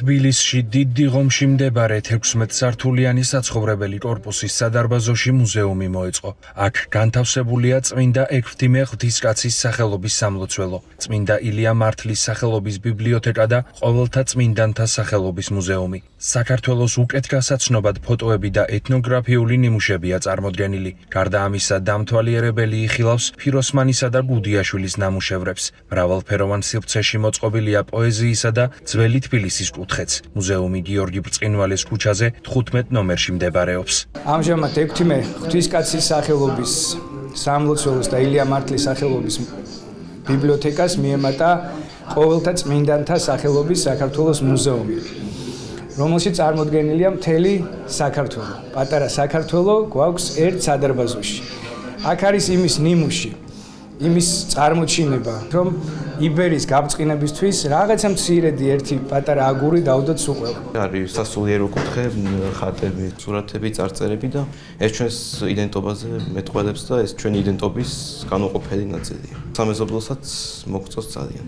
თბილისში დიდი ღომში მდებარე 16 სართულიანი საცხოვრებელი კორპუსის სადარბაზოში მუზეუმი მოეწყო. აქ განთავსებულია წმინდა ექვთიმე ღვთისკაცის სახელობის სამლოცველო, წმინდა ილია მართლის სახელობის ბიბლიოთეკა და ყოველთა წმინდანთა სახელობის მუზეუმი. საქართველოს უკეთგასაცნობად ფოტოები და ეთნოგრაფიული ნიმუშებია წარმოდგენილი. გარდა ამისა, დამთვალიერებელი იხილავს ფიროსმანისა და გუდიაშვილის ნამუშევრებს. მრავალფეროვან სივრცეში მოწყობილია პოეზიისა და ძველი თბილისის კუთხეც. მუზეუმი გიორგი ბრწყინვალეს ქუჩაზე 15 ნომერში მდებარეობს. ამჟამად ექვთიმე ღვთისკაცის სახელობის სამლოცველოს და ილია მართლის სახელობის ბიბლიოთეკას მიემატა ყოველთა წმინდანთა სახელობის საქართველოს მუზეუმი, რომელშიც წარმოდგენილია მთელი საქართველო. პატარა საქართველო გვაქვს ერთ სადარბაზოში. აქ არის იმის ნიმუში, იმის წარმოჩინება, რომ იბერის გაბწყინებისთვის რაღაცა მცირედი ერთი პატარა აგური დავდოთ სულ. არის სასულიერო კუთხე, ხატები, სურათები, წარწერები და ეს ჩვენს იდენტობაზე მეტყველებს და ეს ჩვენი იდენტობის განუყოფელი ნაწილია. სამეზობლოსაც მოგწონს ძალიან.